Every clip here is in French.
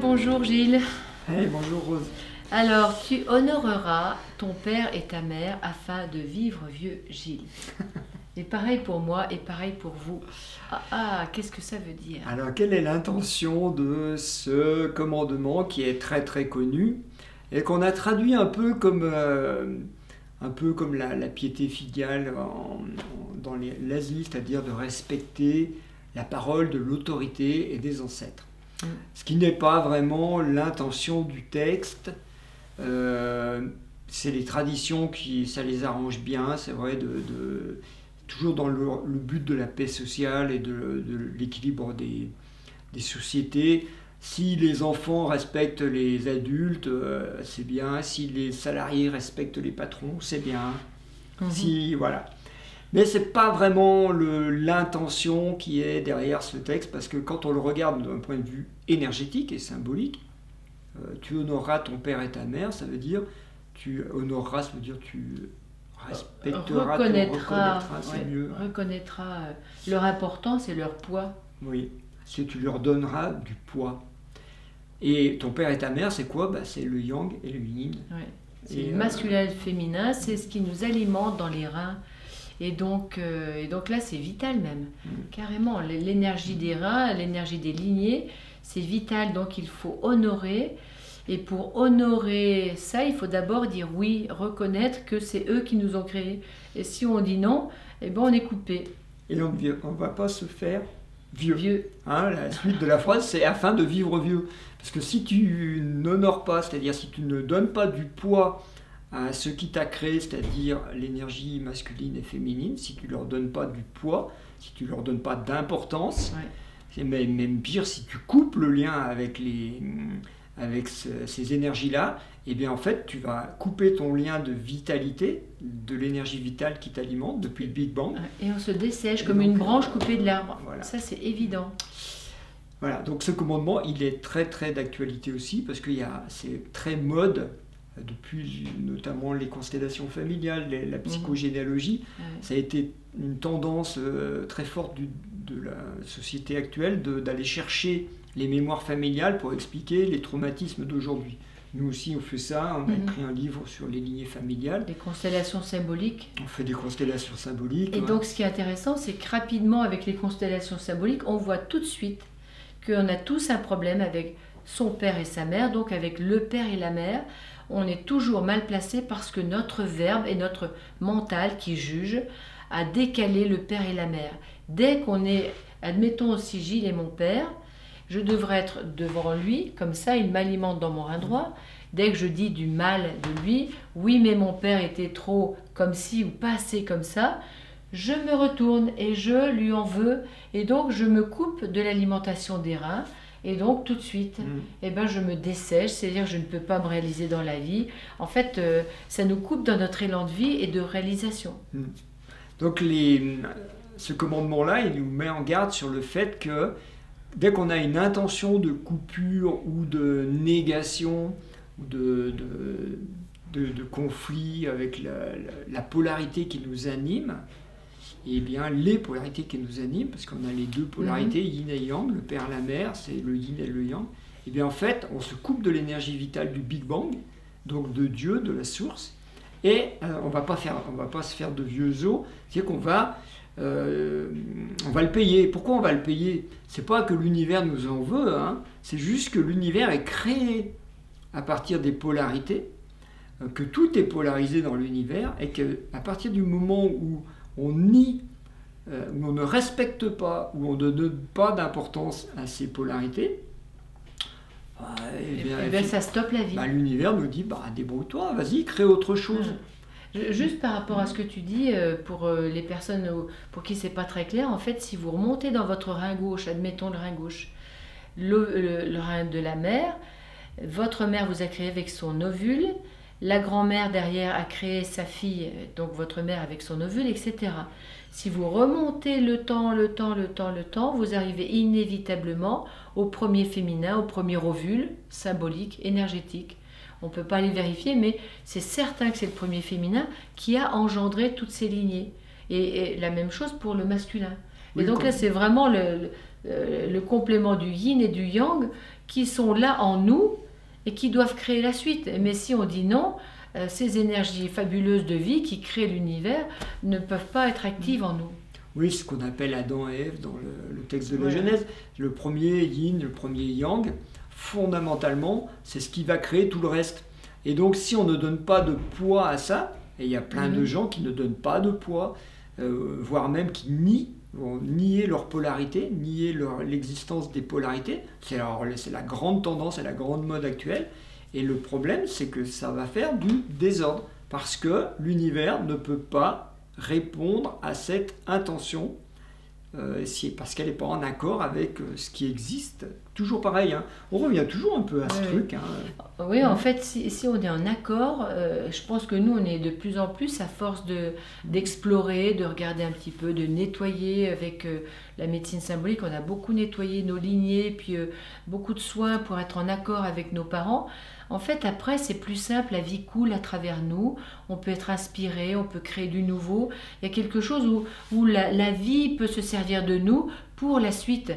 bonjour Gilles. Hey, bonjour Rose. Alors, tu honoreras ton père et ta mère afin de vivre vieux Gilles. Et pareil pour moi et pareil pour vous. Qu'est-ce que ça veut dire? Alors, quelle est l'intention de ce commandement qui est très très connu et qu'on a traduit un peu comme la piété filiale dans l'Asie, c'est-à-dire de respecter la parole de l'autorité et des ancêtres. Ce qui n'est pas vraiment l'intention du texte. C'est les traditions qui ça les arrange bien, c'est vrai, toujours dans le but de la paix sociale et de l'équilibre des sociétés. Si les enfants respectent les adultes, c'est bien. Si les salariés respectent les patrons, c'est bien. Voilà. Mais ce n'est pas vraiment l'intention qui est derrière ce texte, parce que quand on le regarde d'un point de vue énergétique et symbolique, tu honoreras ton père et ta mère, ça veut dire tu honoreras, ça veut dire tu respecteras, reconnaîtras, c'est mieux. Reconnaîtras leur importance et leur poids. Oui, parce que tu leur donneras du poids. Et ton père et ta mère, c'est quoi? C'est le yang et le yin. Ouais. C'est le masculin et le féminin, c'est ce qui nous alimente dans les reins. Et donc là, c'est vital même, carrément. L'énergie des reins, l'énergie des lignées, c'est vital. Donc il faut honorer. Et pour honorer ça, il faut d'abord dire oui, reconnaître que c'est eux qui nous ont créés. Et si on dit non, eh ben on est coupé. Et on ne va pas se faire vieux. La suite de la phrase, c'est afin de vivre vieux. Parce que si tu n'honores pas, c'est-à-dire si tu ne donnes pas du poids à ce qui t'a créé, c'est-à-dire l'énergie masculine et féminine, si tu ne leur donnes pas du poids, si tu ne leur donnes pas d'importance, c'est même pire, si tu coupes le lien avec ces énergies-là, eh bien en fait tu vas couper ton lien de vitalité, de l'énergie vitale qui t'alimente depuis le Big Bang. Et on se dessèche comme une branche coupée de l'arbre. Voilà. Ça c'est évident. Voilà, donc ce commandement, il est très très d'actualité aussi, parce que c'est très mode, depuis notamment les constellations familiales, la psychogénéalogie. Ça a été une tendance très forte de la société actuelle d'aller chercher les mémoires familiales pour expliquer les traumatismes d'aujourd'hui. Nous aussi on fait ça, on a écrit un livre sur les lignées familiales. Les constellations symboliques. On fait des constellations symboliques. Et donc ce qui est intéressant, c'est que rapidement avec les constellations symboliques, on voit tout de suite qu'on a tous un problème avec son père et sa mère, donc avec le père et la mère. On est toujours mal placé parce que notre verbe et notre mental qui juge a décalé le père et la mère. Dès qu'on est, admettons aussi Gilles est mon père, je devrais être devant lui, comme ça il m'alimente dans mon rein droit. Dès que je dis du mal de lui, oui mais mon père était trop comme ci ou pas assez comme ça, je me retourne et je lui en veux et donc je me coupe de l'alimentation des reins. Et donc, tout de suite, je me dessèche, c'est-à-dire que je ne peux pas me réaliser dans la vie. En fait, ça nous coupe dans notre élan de vie et de réalisation. Donc, ce commandement-là, il nous met en garde sur le fait que dès qu'on a une intention de coupure ou de négation, ou de conflit avec la polarité qui nous anime, et bien les polarités qui nous animent, parce qu'on a les deux polarités, yin et yang, le père et la mère, c'est le yin et le yang, et bien en fait, on se coupe de l'énergie vitale du Big Bang, donc de Dieu, de la source, et on va pas se faire de vieux os, c'est-à-dire qu'on va le payer. Pourquoi on va le payer? C'est pas que l'univers nous en veut, c'est juste que l'univers est créé à partir des polarités, que tout est polarisé dans l'univers, et qu'à partir du moment où on nie, où on ne respecte pas, où on ne donne pas d'importance à ces polarités, ça stoppe la vie. L'univers nous dit, débrouille-toi, vas-y, crée autre chose. Juste par rapport à ce que tu dis, pour les personnes pour qui c'est pas très clair, en fait, si vous remontez dans votre rein gauche, admettons le rein gauche, le rein de la mère, votre mère vous a créé avec son ovule, la grand-mère derrière a créé sa fille, donc votre mère avec son ovule, etc. Si vous remontez le temps, vous arrivez inévitablement au premier féminin, au premier ovule, symbolique, énergétique. On ne peut pas les vérifier, mais c'est certain que c'est le premier féminin qui a engendré toutes ces lignées. Et la même chose pour le masculin. Et donc là, c'est vraiment le complément du yin et du yang qui sont là en nous et qui doivent créer la suite. Mais si on dit non, ces énergies fabuleuses de vie qui créent l'univers ne peuvent pas être actives en nous. Oui, ce qu'on appelle Adam et Ève dans le texte de la Genèse. Le premier yin, le premier yang, fondamentalement, c'est ce qui va créer tout le reste. Et donc, si on ne donne pas de poids à ça, et il y a plein de gens qui ne donnent pas de poids, voire même qui vont nier leur polarité, nier l'existence des polarités. C'est la grande tendance et la grande mode actuelle. Et le problème, c'est que ça va faire du désordre, parce que l'univers ne peut pas répondre à cette intention, parce qu'elle n'est pas en accord avec ce qui existe. Toujours pareil, hein. On revient toujours un peu à ce truc. Hein. Oui, en fait, si on est en accord, je pense que nous, on est de plus en plus, à force d'explorer, de regarder un petit peu, de nettoyer avec la médecine symbolique. On a beaucoup nettoyé nos lignées, puis beaucoup de soins pour être en accord avec nos parents. En fait, après, c'est plus simple, la vie coule à travers nous, on peut être inspiré, on peut créer du nouveau. Il y a quelque chose où la vie peut se servir de nous pour la suite.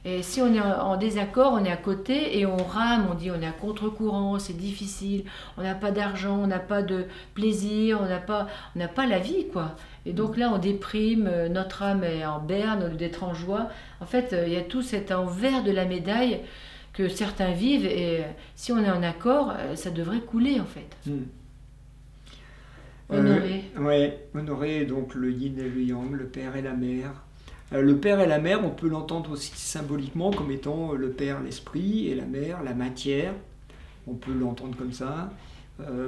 Et si on est en désaccord, on est à côté et on rame, on dit on est à contre-courant, c'est difficile, on n'a pas d'argent, on n'a pas de plaisir, on n'a pas la vie, quoi. Et donc là, on déprime, notre âme est en berne au lieu d'être en joie. En fait, il y a tout cet envers de la médaille que certains vivent, et si on est en accord, ça devrait couler, en fait. Honorer. Oui, honorer donc le yin et le yang, le père et la mère. Le père et la mère, on peut l'entendre aussi symboliquement comme étant le père, l'esprit, et la mère, la matière. On peut l'entendre comme ça.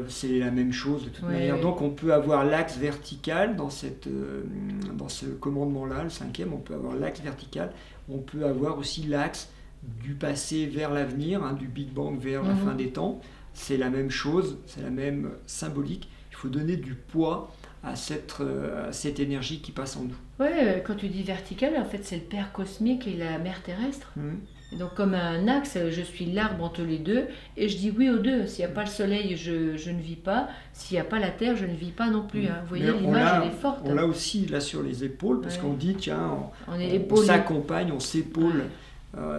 C'est la même chose de toute manière. Donc on peut avoir l'axe vertical dans ce commandement-là, le 5e, on peut avoir l'axe vertical. On peut avoir aussi l'axe du passé vers l'avenir, hein, du Big Bang vers la fin des temps. C'est la même chose, c'est la même symbolique. Il faut donner du poids à cette énergie qui passe en nous. Oui, quand tu dis vertical, en fait, c'est le père cosmique et la mère terrestre. Et donc, comme un axe, je suis l'arbre entre les deux, et je dis oui aux deux. S'il n'y a pas le soleil, je ne vis pas. S'il n'y a pas la terre, je ne vis pas non plus. Hein. Vous voyez, l'image, elle est forte. On l'a aussi là sur les épaules, parce qu'on dit, tiens, on s'accompagne, on s'épaule.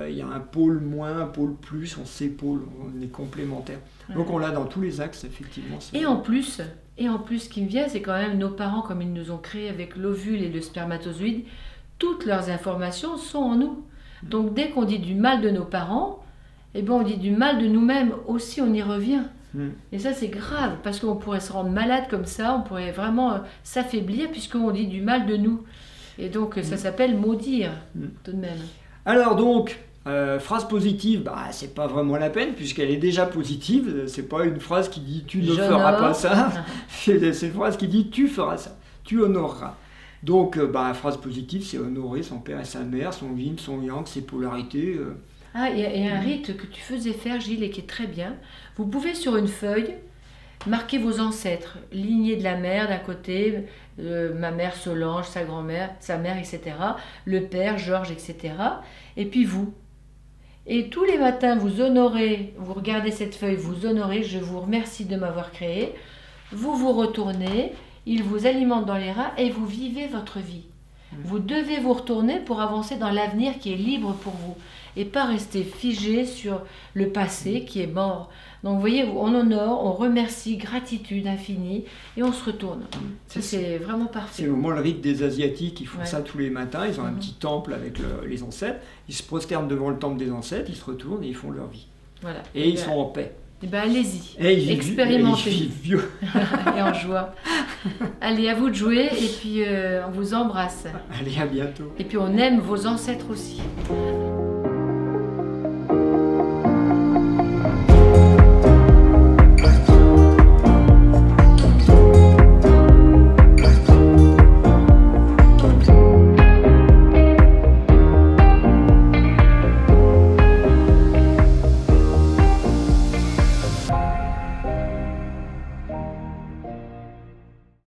Il y a un pôle moins, un pôle plus, on s'épaule, on est complémentaires. Donc on l'a dans tous les axes, effectivement. Et en plus, ce qui me vient, c'est quand même nos parents, comme ils nous ont créés avec l'ovule et le spermatozoïde, toutes leurs informations sont en nous. Donc dès qu'on dit du mal de nos parents, eh ben, on dit du mal de nous-mêmes aussi, on y revient. Et ça, c'est grave, parce qu'on pourrait se rendre malade comme ça, on pourrait vraiment s'affaiblir puisqu'on dit du mal de nous. Et donc ça s'appelle maudire, tout de même. Alors donc, phrase positive, c'est pas vraiment la peine puisqu'elle est déjà positive. C'est pas une phrase qui dit tu ne feras pas ça. C'est une phrase qui dit tu feras ça, tu honoreras. Donc, phrase positive, c'est honorer son père et sa mère, son yin, son yang, ses polarités. Il y a un rite que tu faisais faire, Gilles, et qui est très bien. Vous pouvez sur une feuille marquer vos ancêtres, lignée de la mère d'un côté, ma mère Solange, sa grand-mère, sa mère, etc. Le père, Georges, etc. Et puis vous. Et tous les matins, vous honorez, vous regardez cette feuille, vous honorez, je vous remercie de m'avoir créé. Vous vous retournez, il vous alimente dans les reins et vous vivez votre vie. Vous devez vous retourner pour avancer dans l'avenir qui est libre pour vous et pas rester figé sur le passé qui est mort. Donc vous voyez, on honore, on remercie, gratitude infinie et on se retourne. C'est vraiment parfait. C'est vraiment le rite des Asiatiques, ils font ça tous les matins, ils ont un petit temple avec les ancêtres, ils se prosternent devant le temple des ancêtres, ils se retournent et ils font leur vie. Voilà. Et ils sont en paix. Eh ben, allez-y, expérimentez. Et ils vivent vieux. Et en joie. Allez, à vous de jouer et puis on vous embrasse. Allez, à bientôt. Et puis on aime vos ancêtres aussi.